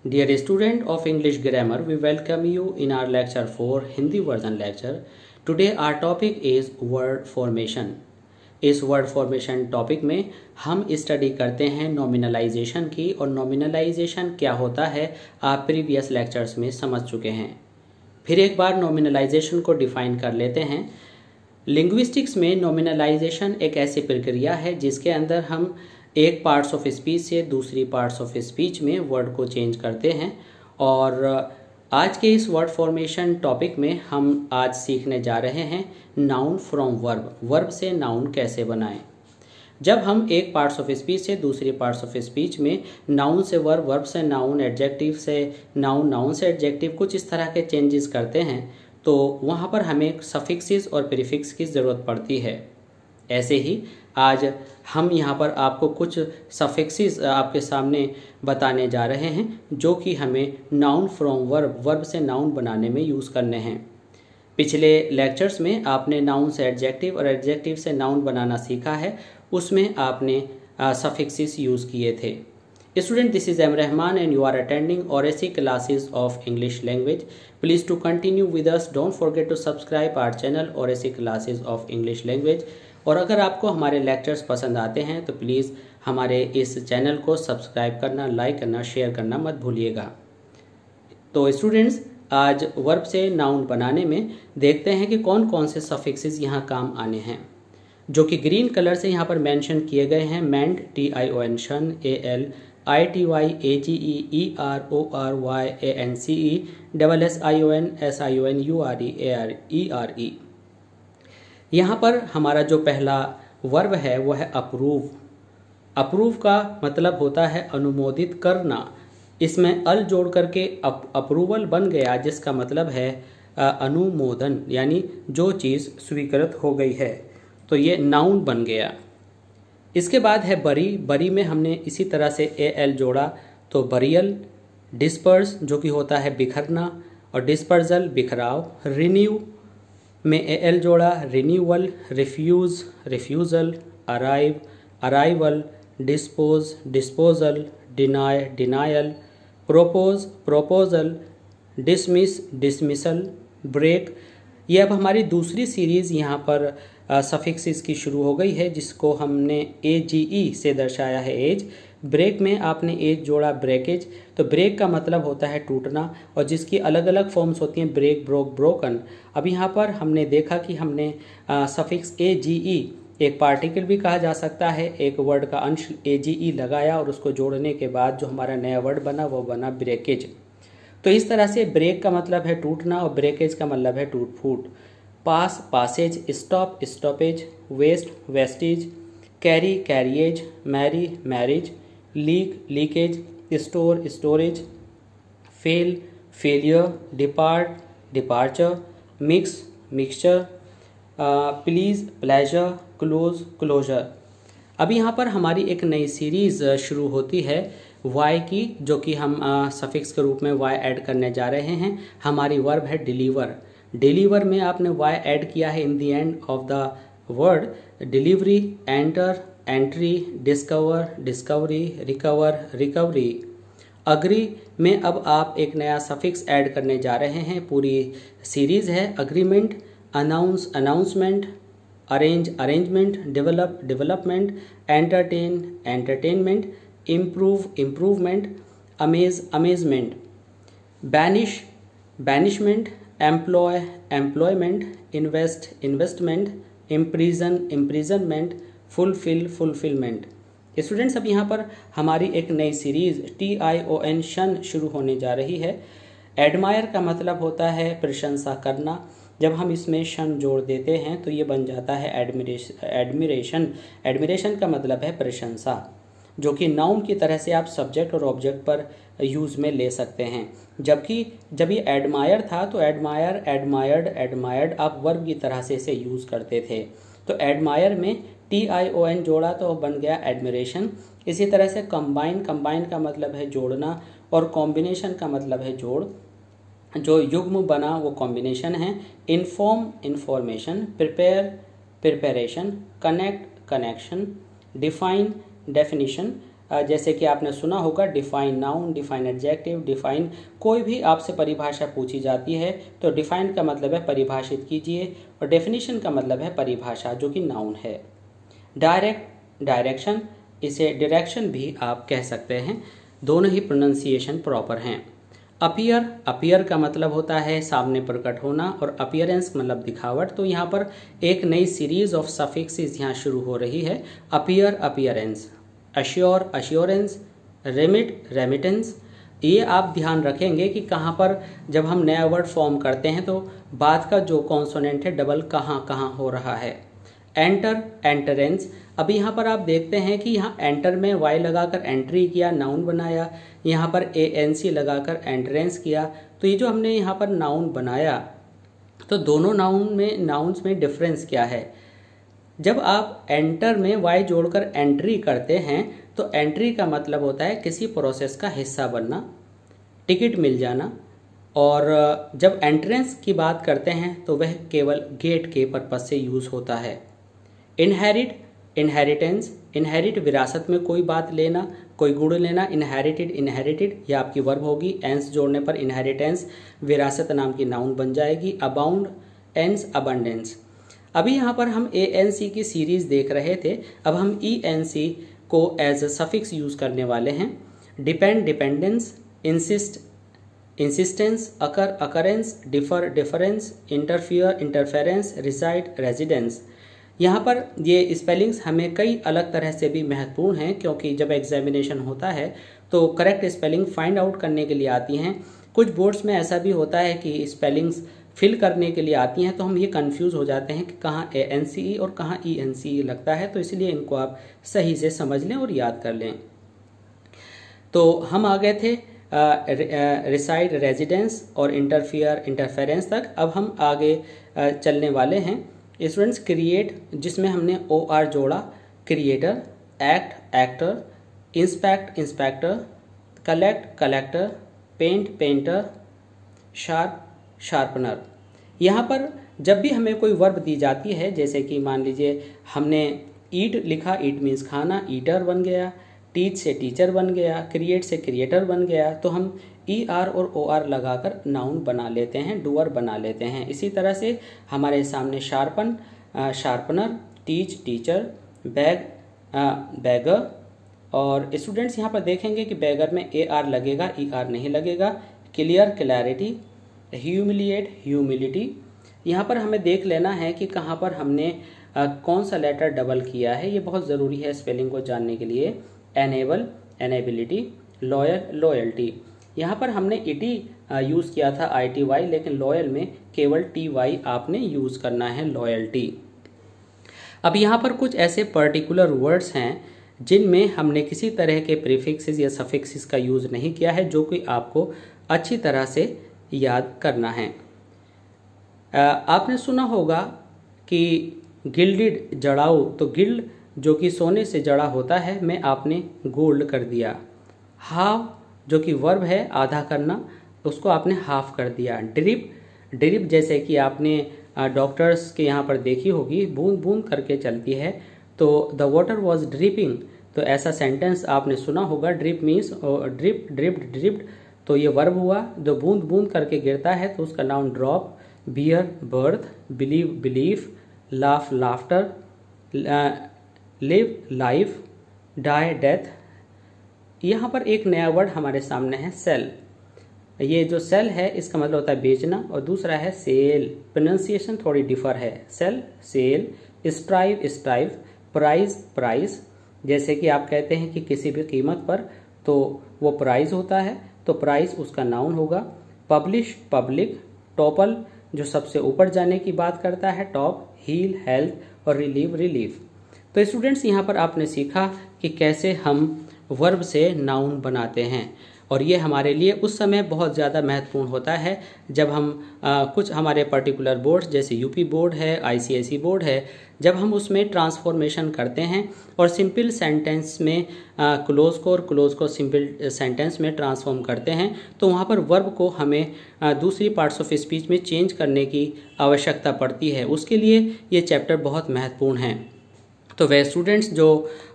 Dear student of English grammar, we welcome you in our lecture 4 Hindi version lecture. Today our topic is word formation. इस word formation topic में हम study करते हैं नॉमिनलाइजेशन की, और नॉमिनलाइजेशन क्या होता है आप प्रीवियस लेक्चर्स में समझ चुके हैं। फिर एक बार नॉमिनलाइजेशन को डिफाइन कर लेते हैं। लिंग्विस्टिक्स में नॉमिनलाइजेशन एक ऐसी प्रक्रिया है जिसके अंदर हम एक पार्ट्स ऑफ स्पीच से दूसरी पार्ट्स ऑफ स्पीच में वर्ड को चेंज करते हैं। और आज के इस वर्ड फॉर्मेशन टॉपिक में हम आज सीखने जा रहे हैं नाउन फ्रॉम वर्ब, वर्ब से नाउन कैसे बनाएं। जब हम एक पार्ट्स ऑफ स्पीच से दूसरी पार्ट्स ऑफ स्पीच में नाउन से वर्ब, वर्ब से नाउन, एडजेक्टिव से नाउन, नाउन से एडजेक्टिव, कुछ इस तरह के चेंजेस करते हैं तो वहाँ पर हमें सफिक्सेस और प्रीफिक्स की ज़रूरत पड़ती है। ऐसे ही आज हम यहाँ पर आपको कुछ सफिक्सेस आपके सामने बताने जा रहे हैं जो कि हमें नाउन फ्रॉम वर्ब, वर्ब से नाउन बनाने में यूज़ करने हैं। पिछले लेक्चर्स में आपने नाउन से एडजेक्टिव और एडजेक्टिव से नाउन बनाना सीखा है, उसमें आपने सफिक्सेस यूज़ किए थे। Student, this is M. Rahman and you are attending ORAC classes of English language. Please to continue with us. Don't forget to subscribe our channel ORAC classes of English language. और अगर आपको हमारे lectures पसंद आते हैं तो please हमारे इस चैनल को सब्सक्राइब करना, लाइक करना, शेयर करना मत भूलिएगा। तो स्टूडेंट्स, आज वर्ब से नाउन बनाने में देखते हैं कि कौन कौन से सफिक्सेस यहाँ काम आने हैं, जो कि ग्रीन कलर से यहाँ पर मेंशन किए गए हैं। मेंट, TION, शन, AL, ITY, AGE, ERORY, ANCE, SSION, SION, URE, ERE। यहाँ पर हमारा जो पहला वर्ब है वह है अप्रूव। अप्रूव का मतलब होता है अनुमोदित करना। इसमें अल जोड़ करके अप्रूवल बन गया, जिसका मतलब है अनुमोदन, यानी जो चीज़ स्वीकृत हो गई है, तो ये नाउन बन गया। इसके बाद है बरी। बरी में हमने इसी तरह से AL जोड़ा तो बरियल। डिस्पर्स जो कि होता है बिखरना, और डिस्पर्जल बिखराव। रिन्यू में AL जोड़ा, renewal. Refuse, refusal. Arrive, arrival. Dispose, disposal. Deny, denial. Propose, proposal. Dismiss, dismissal. Break. ये अब हमारी दूसरी सीरीज़ यहाँ पर सफिक्सेस की शुरू हो गई है, जिसको हमने AGE से दर्शाया है, एज। ब्रेक में आपने एज जोड़ा, ब्रेकेज। तो ब्रेक का मतलब होता है टूटना, और जिसकी अलग अलग फॉर्म्स होती हैं, ब्रेक, ब्रोक, ब्रोकन। अब यहाँ पर हमने देखा कि हमने सफिक्स AGE, एक पार्टिकल भी कहा जा सकता है, एक वर्ड का अंश AGE लगाया और उसको जोड़ने के बाद जो हमारा नया वर्ड बना वो बना ब्रेकेज। तो इस तरह से ब्रेक का मतलब है टूटना और ब्रेकेज का मतलब है टूट फूट। Pass, passages. Stop, stoppage. Waste, wastage. Carry, carriage. Marry, marriage. Leak, leakage. Store, storage. Fail, failure. Depart, departure. Mix, mixture. Please, pleasure. Close, closure. अब यहाँ पर हमारी एक नई सीरीज़ शुरू होती है वाई की, जो कि हम सफिक्स के रूप में वाई ऐड करने जा रहे हैं। हमारी वर्ब है डिलीवर। डिलीवर में आपने वाई ऐड किया है in the end of the word. Delivery, enter, entry. Discover, discovery. Recover, recovery. Agree में अब आप एक नया सफिक्स ऐड करने जा रहे हैं। पूरी सीरीज़ है। Agreement, announce, announcement. Arrange, arrangement. Develop, development. Entertain, entertainment. Improve, improvement. Amaze, amazement. Banish, banishment. Employ, employment. Invest, investment. Imprison, imprisonment. Fulfil, fulfilment. Students, अब यहाँ पर हमारी एक नई सीरीज़ TION, शन, शुरू होने जा रही है। एडमायर का मतलब होता है प्रशंसा करना। जब हम इसमें शन जोड़ देते हैं तो ये बन जाता है एडमिरेशन। एडमिरेशन का मतलब है प्रशंसा, जो कि नाउन की तरह से आप सब्जेक्ट और ऑब्जेक्ट पर यूज़ में ले सकते हैं। जबकि जब ये एडमायर था तो एडमायर, एडमायर्ड, एडमायर्ड आप वर्ब की तरह से इसे यूज़ करते थे। तो एडमायर में TION जोड़ा तो बन गया एडमिरेशन। इसी तरह से कंबाइन, कंबाइन का मतलब है जोड़ना, और कॉम्बिनेशन का मतलब है जोड़। जो युग्म बना वो कॉम्बिनेशन है। Inform, information. Prepare, preparation. Connect, connection. Define, definition. जैसे कि आपने सुना होगा define noun, define adjective, define, कोई भी आपसे परिभाषा पूछी जाती है तो डिफाइन का मतलब है परिभाषित कीजिए और डेफिनेशन का मतलब है परिभाषा जो कि नाउन है। डायरेक्ट, डायरेक्शन, इसे डायरेक्शन भी आप कह सकते हैं, दोनों ही प्रोनाउंसिएशन प्रॉपर हैं। अपीयर, अपीयर का मतलब होता है सामने प्रकट होना और अपीयरेंस मतलब दिखावट। तो यहाँ पर एक नई सीरीज ऑफ सफिक्सेस यहाँ शुरू हो रही है। Appear, appearance, assure, assurance, remit, remittance. ये आप ध्यान रखेंगे कि कहाँ पर जब हम नया वर्ड फॉर्म करते हैं तो बाद का जो कॉन्सोनेंट है डबल कहाँ कहाँ हो रहा है। Enter, entrance. अब यहाँ पर आप देखते हैं कि यहाँ एंटर में वाई लगाकर एंट्री किया, नाउन बनाया, यहाँ पर ANC लगाकर एंट्रेंस किया। तो ये जो हमने यहाँ पर नाउन बनाया, तो दोनों नाउन्स में डिफरेंस क्या है। जब आप एंटर में वाई जोड़कर एंट्री करते हैं तो एंट्री का मतलब होता है किसी प्रोसेस का हिस्सा बनना, टिकट मिल जाना। और जब एंट्रेंस की बात करते हैं तो वह केवल गेट के पर्पज से यूज़ होता है। इनहेरिट, इनहेरिटेंस, इनहेरिट विरासत में कोई बात लेना, कोई गुण लेना। इनहेरिटेड, इनहेरिटेड ये आपकी वर्ब होगी, एंस जोड़ने पर इनहेरिटेंस विरासत नाम की नाउन बन जाएगी। Abound, ance, abundance. अभी यहाँ पर हम ANC की सीरीज देख रहे थे, अब हम ENC को एज अ सफिक्स यूज करने वाले हैं। Depend, dependence, insist, insistence, occur, occurrence, differ, difference, interfere, interference, reside, residence. यहाँ पर ये स्पेलिंग्स हमें कई अलग तरह से भी महत्वपूर्ण हैं, क्योंकि जब एग्जामिनेशन होता है तो करेक्ट स्पेलिंग फाइंड आउट करने के लिए आती हैं। कुछ बोर्ड्स में ऐसा भी होता है कि स्पेलिंग्स फिल करने के लिए आती हैं, तो हम ये कंफ्यूज हो जाते हैं कि कहाँ ANCE और कहाँ ENCE लगता है, तो इसलिए इनको आप सही से समझ लें और याद कर लें। तो हम आ गए थे रिसाइड, रेजिडेंस और इंटरफियर, इंटरफेरेंस तक। अब हम आगे चलने वाले हैं। स्टूडेंट्स, क्रिएट, जिसमें हमने OR जोड़ा, creator, act, actor, inspect, inspector, collect, collector, paint, painter, sharp, sharpener. यहाँ पर जब भी हमें कोई वर्ब दी जाती है, जैसे कि मान लीजिए हमने ईट लिखा, ईट मीन्स खाना, ईटर बन गया, टीच से टीचर बन गया, क्रिएट से क्रिएटर बन गया, तो हम ER और OR लगाकर नाउन बना लेते हैं, डूअर बना लेते हैं। इसी तरह से हमारे सामने sharpen, sharpener, teach, teacher, bag, bagger. और स्टूडेंट्स यहाँ पर देखेंगे कि बैगर में AR लगेगा, ER नहीं लगेगा। Clear, clarity, humiliate, humility. यहाँ पर हमें देख लेना है कि कहाँ पर हमने कौन सा लेटर डबल किया है, ये बहुत ज़रूरी है स्पेलिंग को जानने के लिए। Enable, enability, loyal, loyalty. यहाँ पर हमने इटी यूज़ किया था ITY, लेकिन लॉयल में केवल TY आपने यूज़ करना है, लॉयल्टी। अब यहाँ पर कुछ ऐसे पर्टिकुलर वर्ड्स हैं जिनमें हमने किसी तरह के प्रीफिक्सेस या सफिक्सेस का यूज़ नहीं किया है, जो कि आपको अच्छी तरह से याद करना है। आपने सुना होगा कि गिल्डेड, जड़ाऊ, तो गिल्ड जो कि सोने से जड़ा होता है में आपने गोल्ड कर दिया। हाफ जो कि वर्ब है आधा करना, उसको आपने हाफ कर दिया। ड्रिप, ड्रिप जैसे कि आपने डॉक्टर्स के यहाँ पर देखी होगी, बूंद बूंद करके चलती है, तो द वाटर वॉज ड्रिपिंग, तो ऐसा सेंटेंस आपने सुना होगा। Drip means drip, dripped, dripped, तो ये वर्ब हुआ। जो बूंद बूंद करके गिरता है तो उसका noun drop. Bear, birth, believe, belief, laugh, laughter, live, life, die, death. यहाँ पर एक नया वर्ड हमारे सामने है, सेल। ये जो सेल है इसका मतलब होता है बेचना, और दूसरा है सेल, प्रोनाउंसिएशन थोड़ी डिफर है। Sell, sell, strive, strive, price, price. जैसे कि आप कहते हैं कि किसी भी कीमत पर, तो वो प्राइस होता है, तो प्राइस उसका नाउन होगा। पब्लिश, पब्लिक, टॉपल जो सबसे ऊपर जाने की बात करता है, टॉप, हील, हेल्थ, और रिलीव, रिलीफ। तो स्टूडेंट्स यहाँ पर आपने सीखा कि कैसे हम वर्ब से नाउन बनाते हैं, और ये हमारे लिए उस समय बहुत ज़्यादा महत्वपूर्ण होता है जब हम कुछ हमारे पर्टिकुलर बोर्ड्स जैसे यूपी बोर्ड है, ICSE बोर्ड है, जब हम उसमें ट्रांसफॉर्मेशन करते हैं और सिंपल सेंटेंस में क्लोज को सिंपल सेंटेंस में ट्रांसफॉर्म करते हैं, तो वहाँ पर वर्ब को हमें दूसरी पार्ट्स ऑफ स्पीच में चेंज करने की आवश्यकता पड़ती है। उसके लिए ये चैप्टर बहुत महत्वपूर्ण है। तो वे स्टूडेंट्स जो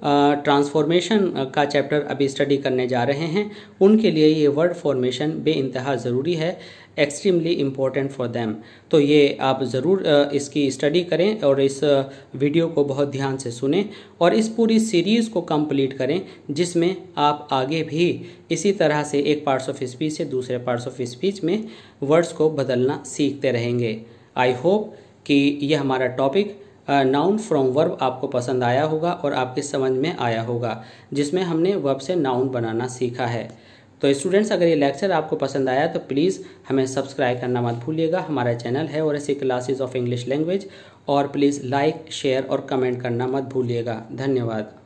ट्रांसफॉर्मेशन का चैप्टर अभी स्टडी करने जा रहे हैं उनके लिए ये वर्ड फॉर्मेशन बेइंतहा ज़रूरी है, एक्सट्रीमली इम्पोर्टेंट फॉर देम। तो ये आप ज़रूर इसकी स्टडी करें और इस वीडियो को बहुत ध्यान से सुनें और इस पूरी सीरीज़ को कंप्लीट करें, जिसमें आप आगे भी इसी तरह से एक पार्ट्स ऑफ स्पीच से दूसरे पार्ट्स ऑफ स्पीच में वर्ड्स को बदलना सीखते रहेंगे। आई होप कि यह हमारा टॉपिक नाउन फ्रॉम वर्ब आपको पसंद आया होगा और आपके समझ में आया होगा, जिसमें हमने वर्ब से नाउन बनाना सीखा है। तो स्टूडेंट्स, अगर ये लेक्चर आपको पसंद आया तो प्लीज़ हमें सब्सक्राइब करना मत भूलिएगा। हमारा चैनल है और ऐसी क्लासेस ऑफ इंग्लिश लैंग्वेज, और प्लीज़ लाइक, शेयर और कमेंट करना मत भूलिएगा। धन्यवाद।